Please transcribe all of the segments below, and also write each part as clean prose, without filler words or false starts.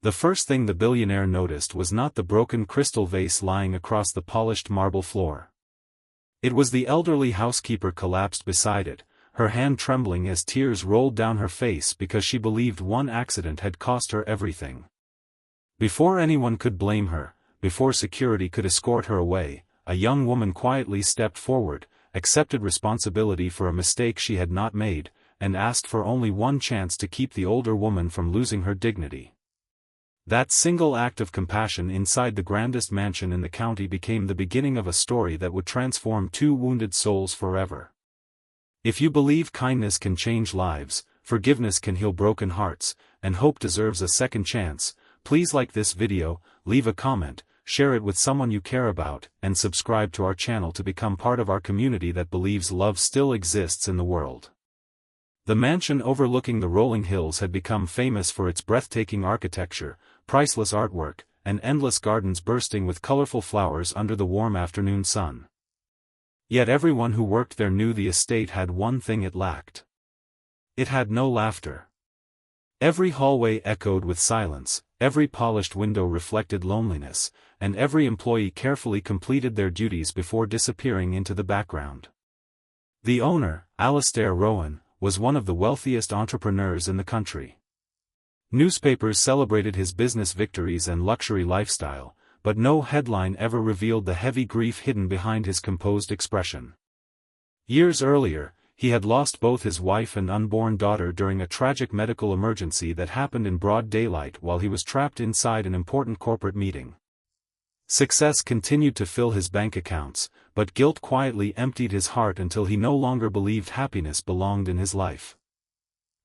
The first thing the billionaire noticed was not the broken crystal vase lying across the polished marble floor. It was the elderly housekeeper collapsed beside it, her hand trembling as tears rolled down her face because she believed one accident had cost her everything. Before anyone could blame her, before security could escort her away, a young woman quietly stepped forward, accepted responsibility for a mistake she had not made, and asked for only one chance to keep the older woman from losing her dignity. That single act of compassion inside the grandest mansion in the county became the beginning of a story that would transform two wounded souls forever. If you believe kindness can change lives, forgiveness can heal broken hearts, and hope deserves a second chance, please like this video, leave a comment, share it with someone you care about, and subscribe to our channel to become part of our community that believes love still exists in the world. The mansion overlooking the rolling hills had become famous for its breathtaking architecture, priceless artwork, and endless gardens bursting with colorful flowers under the warm afternoon sun. Yet everyone who worked there knew the estate had one thing it lacked. It had no laughter. Every hallway echoed with silence, every polished window reflected loneliness, and every employee carefully completed their duties before disappearing into the background. The owner, Alastair Rowan, was one of the wealthiest entrepreneurs in the country. Newspapers celebrated his business victories and luxury lifestyle, but no headline ever revealed the heavy grief hidden behind his composed expression. Years earlier, he had lost both his wife and unborn daughter during a tragic medical emergency that happened in broad daylight while he was trapped inside an important corporate meeting. Success continued to fill his bank accounts, but guilt quietly emptied his heart until he no longer believed happiness belonged in his life.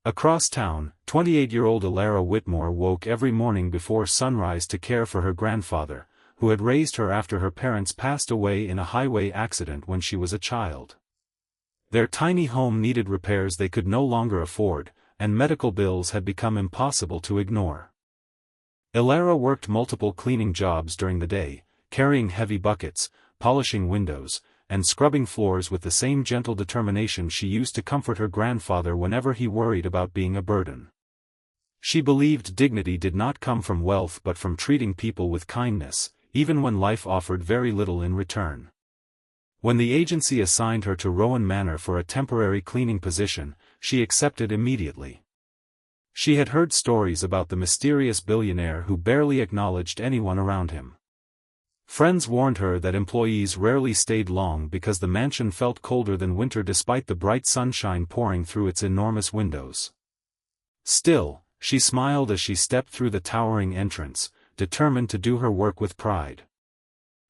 Across town, 28-year-old Alara Whitmore woke every morning before sunrise to care for her grandfather, who had raised her after her parents passed away in a highway accident when she was a child. Their tiny home needed repairs they could no longer afford, and medical bills had become impossible to ignore. Alara worked multiple cleaning jobs during the day, carrying heavy buckets, polishing windows, and scrubbing floors with the same gentle determination she used to comfort her grandfather whenever he worried about being a burden. She believed dignity did not come from wealth but from treating people with kindness, even when life offered very little in return. When the agency assigned her to Rowan Manor for a temporary cleaning position, she accepted immediately. She had heard stories about the mysterious billionaire who barely acknowledged anyone around him. Friends warned her that employees rarely stayed long because the mansion felt colder than winter despite the bright sunshine pouring through its enormous windows. Still, she smiled as she stepped through the towering entrance, determined to do her work with pride.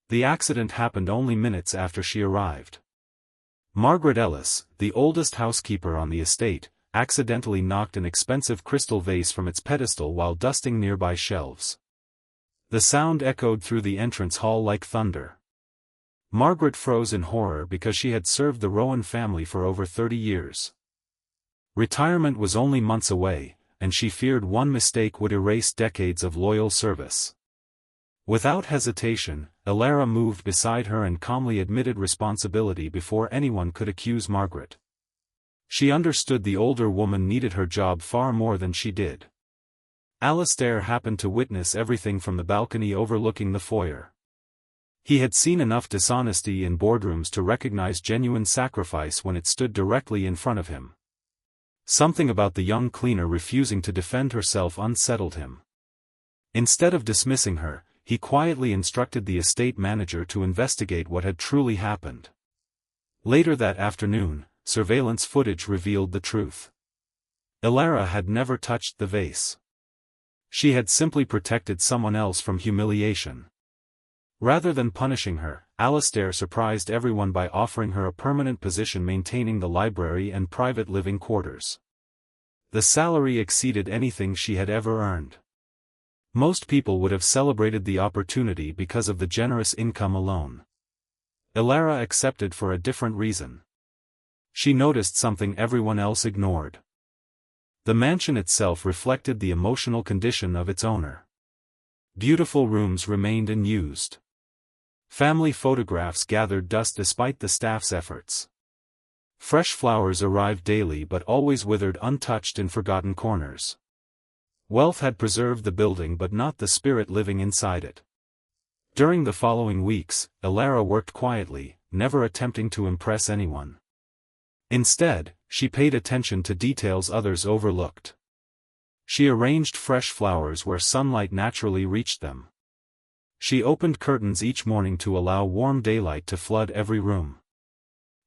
The accident happened only minutes after she arrived. Margaret Ellis, the oldest housekeeper on the estate, accidentally knocked an expensive crystal vase from its pedestal while dusting nearby shelves. The sound echoed through the entrance hall like thunder. Margaret froze in horror because she had served the Rowan family for over 30 years. Retirement was only months away, and she feared one mistake would erase decades of loyal service. Without hesitation, Alara moved beside her and calmly admitted responsibility before anyone could accuse Margaret. She understood the older woman needed her job far more than she did. Alastair happened to witness everything from the balcony overlooking the foyer. He had seen enough dishonesty in boardrooms to recognize genuine sacrifice when it stood directly in front of him. Something about the young cleaner refusing to defend herself unsettled him. Instead of dismissing her, he quietly instructed the estate manager to investigate what had truly happened. Later that afternoon, surveillance footage revealed the truth. Alara had never touched the vase. She had simply protected someone else from humiliation. Rather than punishing her, Alastair surprised everyone by offering her a permanent position maintaining the library and private living quarters. The salary exceeded anything she had ever earned. Most people would have celebrated the opportunity because of the generous income alone. Alara accepted for a different reason. She noticed something everyone else ignored. The mansion itself reflected the emotional condition of its owner. Beautiful rooms remained unused. Family photographs gathered dust despite the staff's efforts. Fresh flowers arrived daily but always withered untouched in forgotten corners. Wealth had preserved the building but not the spirit living inside it. During the following weeks, Elara worked quietly, never attempting to impress anyone. Instead, she paid attention to details others overlooked. She arranged fresh flowers where sunlight naturally reached them. She opened curtains each morning to allow warm daylight to flood every room.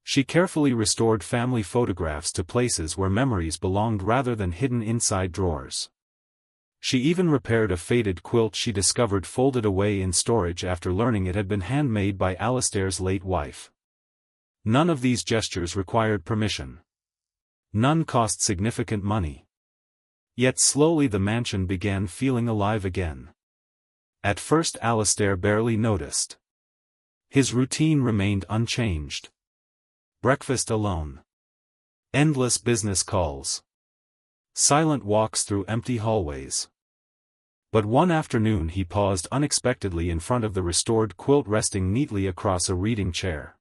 She carefully restored family photographs to places where memories belonged rather than hidden inside drawers. She even repaired a faded quilt she discovered folded away in storage after learning it had been handmade by Alastair's late wife. None of these gestures required permission. None cost significant money. Yet slowly the mansion began feeling alive again. At first Alastair barely noticed. His routine remained unchanged. Breakfast alone. Endless business calls. Silent walks through empty hallways. But one afternoon he paused unexpectedly in front of the restored quilt resting neatly across a reading chair.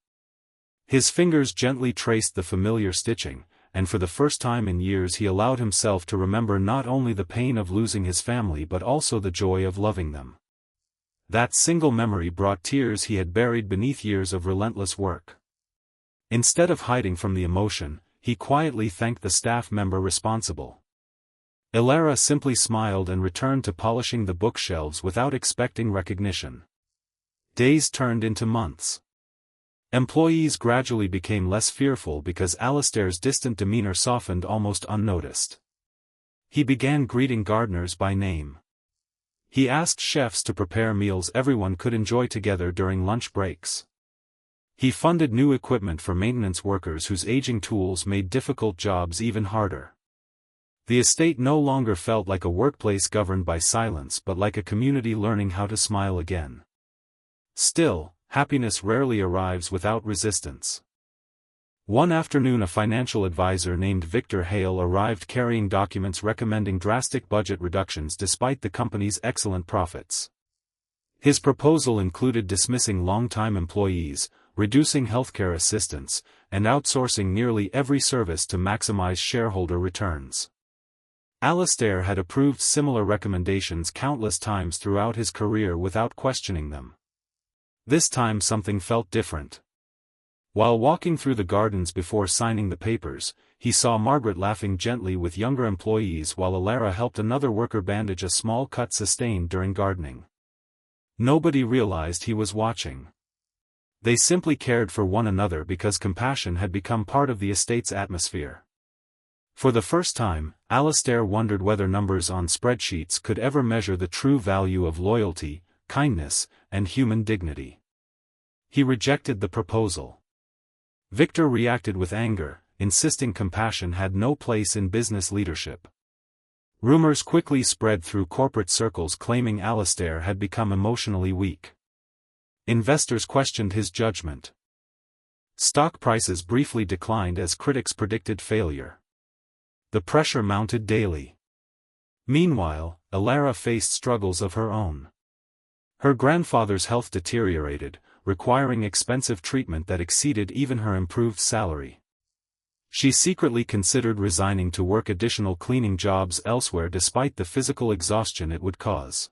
His fingers gently traced the familiar stitching, and for the first time in years he allowed himself to remember not only the pain of losing his family but also the joy of loving them. That single memory brought tears he had buried beneath years of relentless work. Instead of hiding from the emotion, he quietly thanked the staff member responsible. Elara simply smiled and returned to polishing the bookshelves without expecting recognition. Days turned into months. Employees gradually became less fearful because Alastair's distant demeanor softened almost unnoticed. He began greeting gardeners by name. He asked chefs to prepare meals everyone could enjoy together during lunch breaks. He funded new equipment for maintenance workers whose aging tools made difficult jobs even harder. The estate no longer felt like a workplace governed by silence but like a community learning how to smile again. Still, happiness rarely arrives without resistance. One afternoon a financial advisor named Victor Hale arrived carrying documents recommending drastic budget reductions despite the company's excellent profits. His proposal included dismissing long-time employees, reducing healthcare assistance, and outsourcing nearly every service to maximize shareholder returns. Alastair had approved similar recommendations countless times throughout his career without questioning them. This time something felt different. While walking through the gardens before signing the papers, he saw Margaret laughing gently with younger employees while Elara helped another worker bandage a small cut sustained during gardening. Nobody realized he was watching. They simply cared for one another because compassion had become part of the estate's atmosphere. For the first time, Alastair wondered whether numbers on spreadsheets could ever measure the true value of loyalty, kindness, and human dignity. He rejected the proposal. Victor reacted with anger, insisting compassion had no place in business leadership. Rumors quickly spread through corporate circles claiming Alastair had become emotionally weak. Investors questioned his judgment. Stock prices briefly declined as critics predicted failure. The pressure mounted daily. Meanwhile, Elara faced struggles of her own. Her grandfather's health deteriorated, requiring expensive treatment that exceeded even her improved salary. She secretly considered resigning to work additional cleaning jobs elsewhere despite the physical exhaustion it would cause.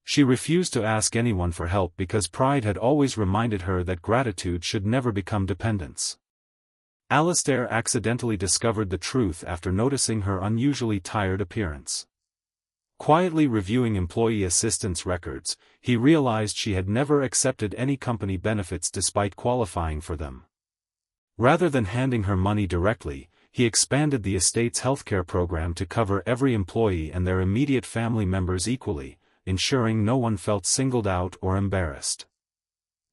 She refused to ask anyone for help because pride had always reminded her that gratitude should never become dependence. Alastair accidentally discovered the truth after noticing her unusually tired appearance. Quietly reviewing employee assistance records, he realized she had never accepted any company benefits despite qualifying for them. Rather than handing her money directly, he expanded the estate's healthcare program to cover every employee and their immediate family members equally, ensuring no one felt singled out or embarrassed.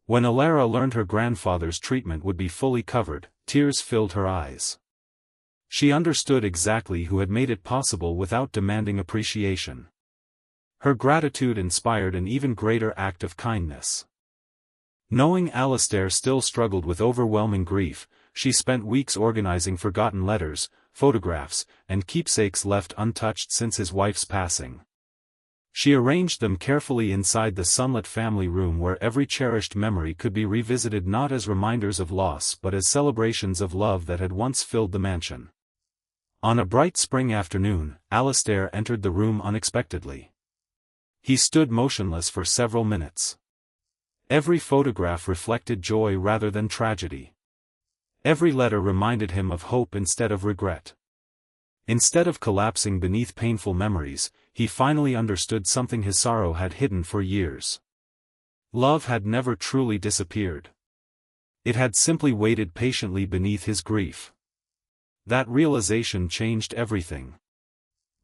When Elara learned her grandfather's treatment would be fully covered, tears filled her eyes. She understood exactly who had made it possible without demanding appreciation. Her gratitude inspired an even greater act of kindness. Knowing Alastair still struggled with overwhelming grief, she spent weeks organizing forgotten letters, photographs, and keepsakes left untouched since his wife's passing. She arranged them carefully inside the sunlit family room where every cherished memory could be revisited not as reminders of loss but as celebrations of love that had once filled the mansion. On a bright spring afternoon, Alastair entered the room unexpectedly. He stood motionless for several minutes. Every photograph reflected joy rather than tragedy. Every letter reminded him of hope instead of regret. Instead of collapsing beneath painful memories, he finally understood something his sorrow had hidden for years. Love had never truly disappeared. It had simply waited patiently beneath his grief. That realization changed everything.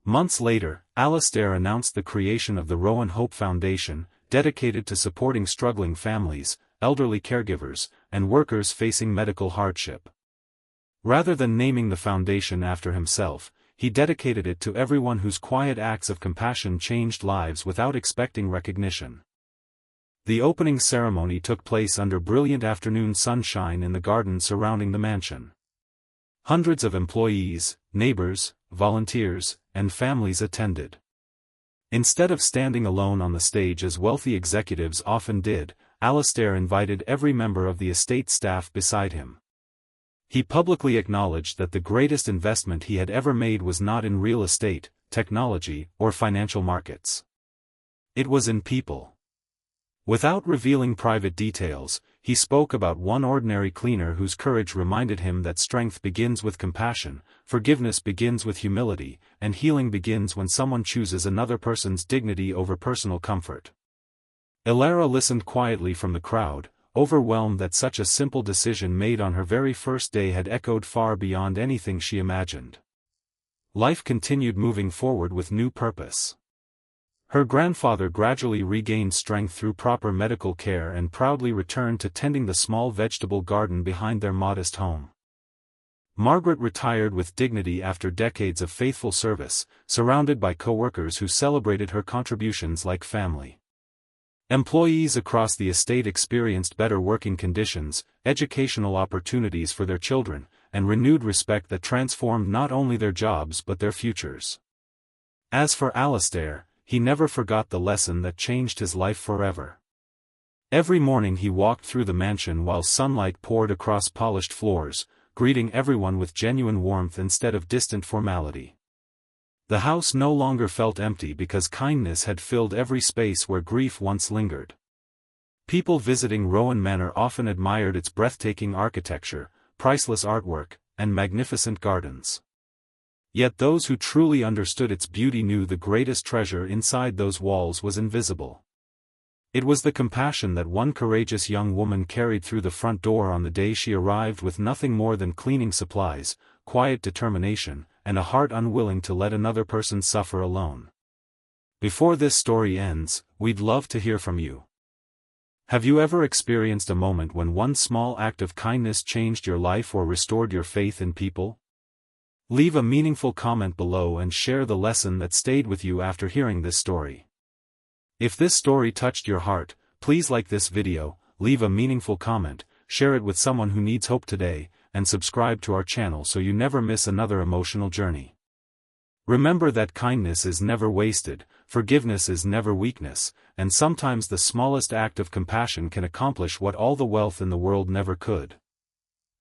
Months later, Alastair announced the creation of the Rowan Hope Foundation, dedicated to supporting struggling families, elderly caregivers, and workers facing medical hardship. Rather than naming the foundation after himself, he dedicated it to everyone whose quiet acts of compassion changed lives without expecting recognition. The opening ceremony took place under brilliant afternoon sunshine in the garden surrounding the mansion. Hundreds of employees, neighbors, volunteers, and families attended. Instead of standing alone on the stage as wealthy executives often did, Alastair invited every member of the estate staff beside him. He publicly acknowledged that the greatest investment he had ever made was not in real estate, technology, or financial markets. It was in people. Without revealing private details, he spoke about one ordinary cleaner whose courage reminded him that strength begins with compassion, forgiveness begins with humility, and healing begins when someone chooses another person's dignity over personal comfort. Ilara listened quietly from the crowd, overwhelmed that such a simple decision made on her very first day had echoed far beyond anything she imagined. Life continued moving forward with new purpose. Her grandfather gradually regained strength through proper medical care and proudly returned to tending the small vegetable garden behind their modest home. Margaret retired with dignity after decades of faithful service, surrounded by co-workers who celebrated her contributions like family. Employees across the estate experienced better working conditions, educational opportunities for their children, and renewed respect that transformed not only their jobs but their futures. As for Alastair, he never forgot the lesson that changed his life forever. Every morning he walked through the mansion while sunlight poured across polished floors, greeting everyone with genuine warmth instead of distant formality. The house no longer felt empty because kindness had filled every space where grief once lingered. People visiting Rowan Manor often admired its breathtaking architecture, priceless artwork, and magnificent gardens. Yet those who truly understood its beauty knew the greatest treasure inside those walls was invisible. It was the compassion that one courageous young woman carried through the front door on the day she arrived with nothing more than cleaning supplies, quiet determination, and a heart unwilling to let another person suffer alone. Before this story ends, we'd love to hear from you. Have you ever experienced a moment when one small act of kindness changed your life or restored your faith in people? Leave a meaningful comment below and share the lesson that stayed with you after hearing this story. If this story touched your heart, please like this video, leave a meaningful comment, share it with someone who needs hope today, and subscribe to our channel so you never miss another emotional journey. Remember that kindness is never wasted, forgiveness is never weakness, and sometimes the smallest act of compassion can accomplish what all the wealth in the world never could.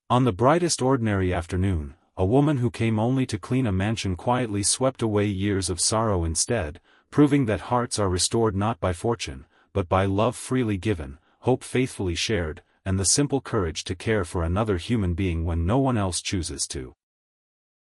On the brightest ordinary afternoon, a woman who came only to clean a mansion quietly swept away years of sorrow instead, proving that hearts are restored not by fortune, but by love freely given, hope faithfully shared, and the simple courage to care for another human being when no one else chooses to.